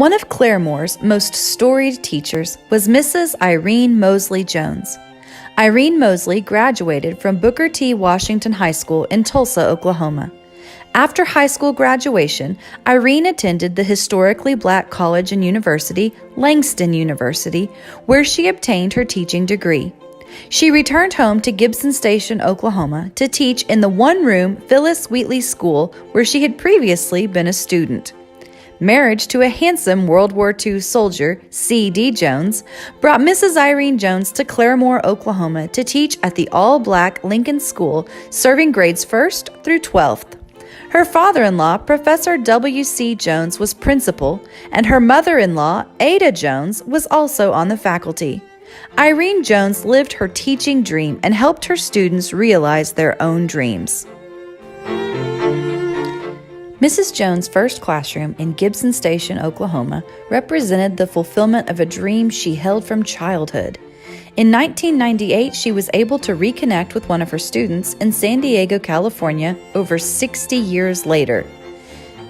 One of Claremore's most storied teachers was Mrs. Irene Mosley Jones. Irene Mosley graduated from Booker T. Washington High School in Tulsa, Oklahoma. After high school graduation, Irene attended the historically black college and university, Langston University, where she obtained her teaching degree. She returned home to Gibson Station, Oklahoma, to teach in the one-room Phyllis Wheatley School where she had previously been a student. Marriage to a handsome World War II soldier, C.D. Jones, brought Mrs. Irene Jones to Claremore, Oklahoma to teach at the all-black Lincoln School, serving grades 1st through 12th. Her father-in-law, Professor W.C. Jones, was principal, and her mother-in-law, Ada Jones, was also on the faculty. Irene Jones lived her teaching dream and helped her students realize their own dreams. Mrs. Jones' first classroom in Gibson Station, Oklahoma, represented the fulfillment of a dream she held from childhood. In 1998, she was able to reconnect with one of her students in San Diego, California, over 60 years later.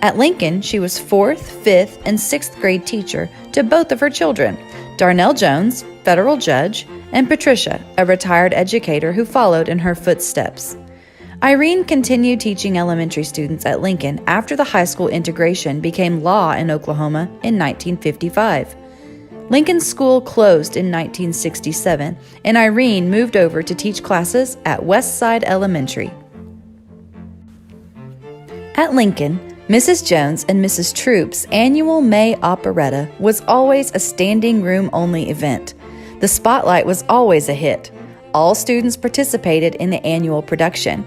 At Lincoln, she was 4th, 5th, and 6th grade teacher to both of her children, Darnell Jones, federal judge, and Patricia, a retired educator who followed in her footsteps. Irene continued teaching elementary students at Lincoln after the high school integration became law in Oklahoma in 1955. Lincoln School closed in 1967, and Irene moved over to teach classes at Westside Elementary. At Lincoln, Mrs. Jones and Mrs. Troop's annual May operetta was always a standing room only event. The spotlight was always a hit. All students participated in the annual production.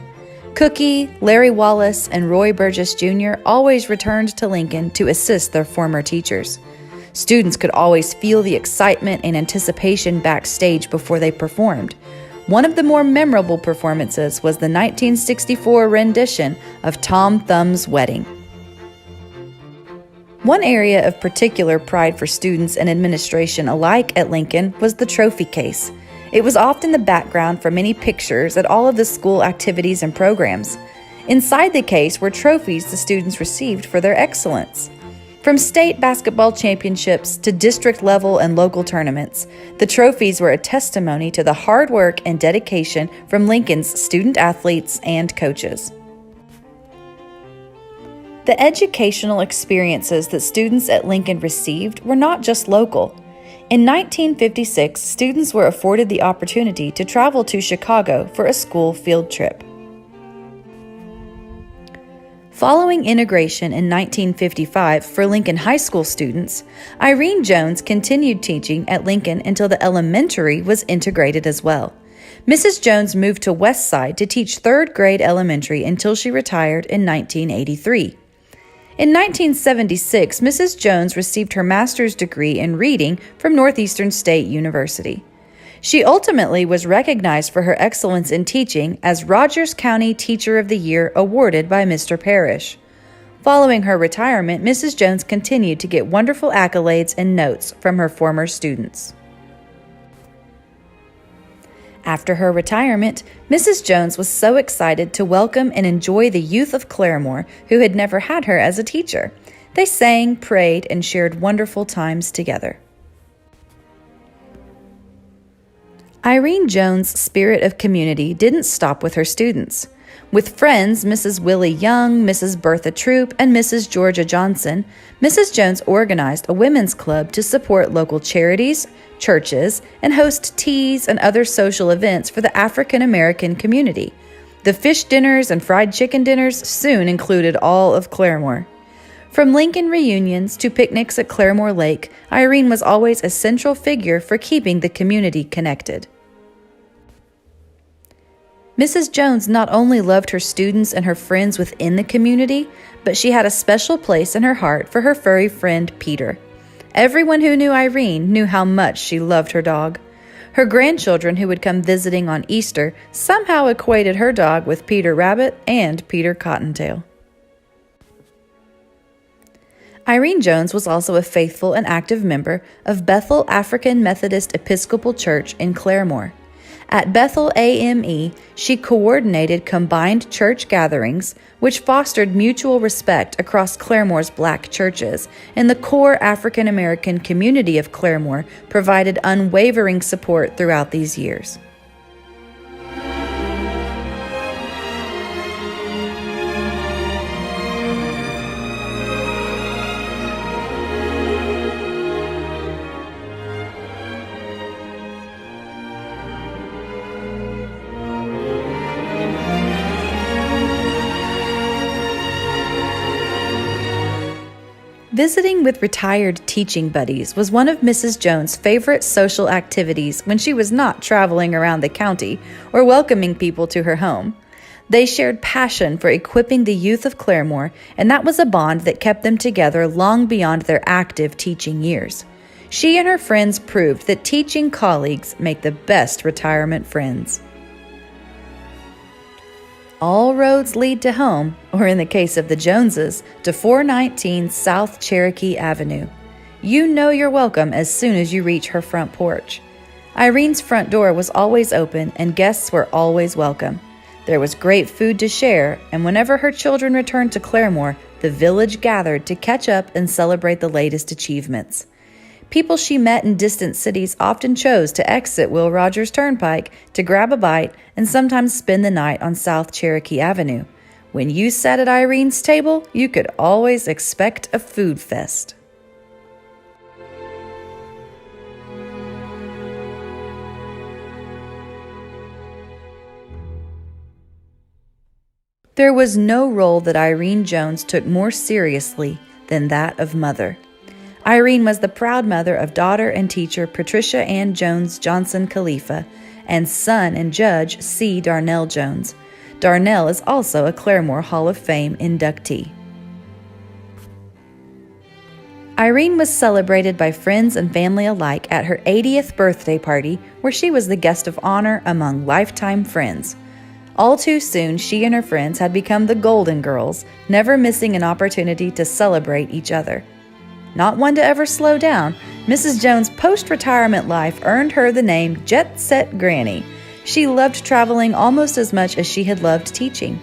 Cookie, Larry Wallace, and Roy Burgess Jr. always returned to Lincoln to assist their former teachers. Students could always feel the excitement and anticipation backstage before they performed. One of the more memorable performances was the 1964 rendition of Tom Thumb's Wedding. One area of particular pride for students and administration alike at Lincoln was the trophy case. It was often the background for many pictures at all of the school activities and programs. Inside the case were trophies the students received for their excellence. From state basketball championships to district level and local tournaments, the trophies were a testimony to the hard work and dedication from Lincoln's student athletes and coaches. The educational experiences that students at Lincoln received were not just local. In 1956, students were afforded the opportunity to travel to Chicago for a school field trip. Following integration in 1955 for Lincoln High School students, Irene Jones continued teaching at Lincoln until the elementary was integrated as well. Mrs. Jones moved to Westside to teach 3rd grade elementary until she retired in 1983. In 1976, Mrs. Jones received her master's degree in reading from Northeastern State University. She ultimately was recognized for her excellence in teaching as Rogers County Teacher of the Year awarded by Mr. Parrish. Following her retirement, Mrs. Jones continued to get wonderful accolades and notes from her former students. After her retirement, Mrs. Jones was so excited to welcome and enjoy the youth of Claremore who had never had her as a teacher. They sang, prayed, and shared wonderful times together. Irene Jones' spirit of community didn't stop with her students. With friends Mrs. Willie Young, Mrs. Bertha Troop, and Mrs. Georgia Johnson, Mrs. Jones organized a women's club to support local charities, churches, and host teas and other social events for the African American community. The fish dinners and fried chicken dinners soon included all of Claremore. From Lincoln reunions to picnics at Claremore Lake, Irene was always a central figure for keeping the community connected. Mrs. Jones not only loved her students and her friends within the community, but she had a special place in her heart for her furry friend Peter. Everyone who knew Irene knew how much she loved her dog. Her grandchildren who would come visiting on Easter somehow equated her dog with Peter Rabbit and Peter Cottontail. Irene Jones was also a faithful and active member of Bethel African Methodist Episcopal Church in Claremore. At Bethel AME, she coordinated combined church gatherings, which fostered mutual respect across Claremore's Black churches, and the core African American community of Claremore provided unwavering support throughout these years. Visiting with retired teaching buddies was one of Mrs. Jones' favorite social activities when she was not traveling around the county or welcoming people to her home. They shared passion for equipping the youth of Claremore, and that was a bond that kept them together long beyond their active teaching years. She and her friends proved that teaching colleagues make the best retirement friends. All roads lead to home, or in the case of the Joneses, to 419 South Cherokee Avenue. You know you're welcome as soon as you reach her front porch. Irene's front door was always open and guests were always welcome. There was great food to share, and whenever her children returned to Claremore, the village gathered to catch up and celebrate the latest achievements. People she met in distant cities often chose to exit Will Rogers Turnpike to grab a bite and sometimes spend the night on South Cherokee Avenue. When you sat at Irene's table, you could always expect a food fest. There was no role that Irene Jones took more seriously than that of mother. Irene was the proud mother of daughter and teacher Patricia Ann Jones Johnson Khalifa and son and judge C. Darnell Jones. Darnell is also a Claremore Hall of Fame inductee. Irene was celebrated by friends and family alike at her 80th birthday party, where she was the guest of honor among lifetime friends. All too soon, she and her friends had become the Golden Girls, never missing an opportunity to celebrate each other. Not one to ever slow down, Mrs. Jones' post-retirement life earned her the name Jet Set Granny. She loved traveling almost as much as she had loved teaching.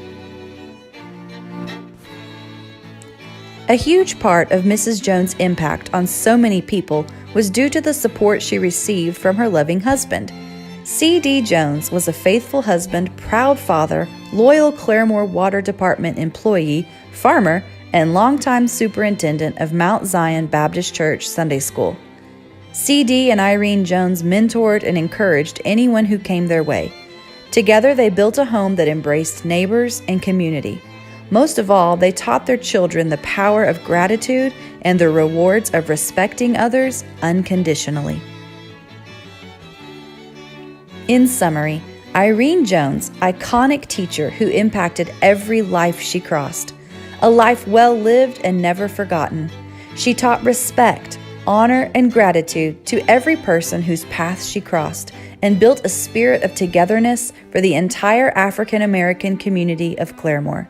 A huge part of Mrs. Jones' impact on so many people was due to the support she received from her loving husband. C.D. Jones was a faithful husband, proud father, loyal Claremore Water Department employee, farmer, and longtime superintendent of Mount Zion Baptist Church Sunday School. C.D. and Irene Jones mentored and encouraged anyone who came their way. Together, they built a home that embraced neighbors and community. Most of all, they taught their children the power of gratitude and the rewards of respecting others unconditionally. In summary, Irene Jones, iconic teacher who impacted every life she crossed. A life well lived and never forgotten. She taught respect, honor, and gratitude to every person whose path she crossed, and built a spirit of togetherness for the entire African American community of Claremore.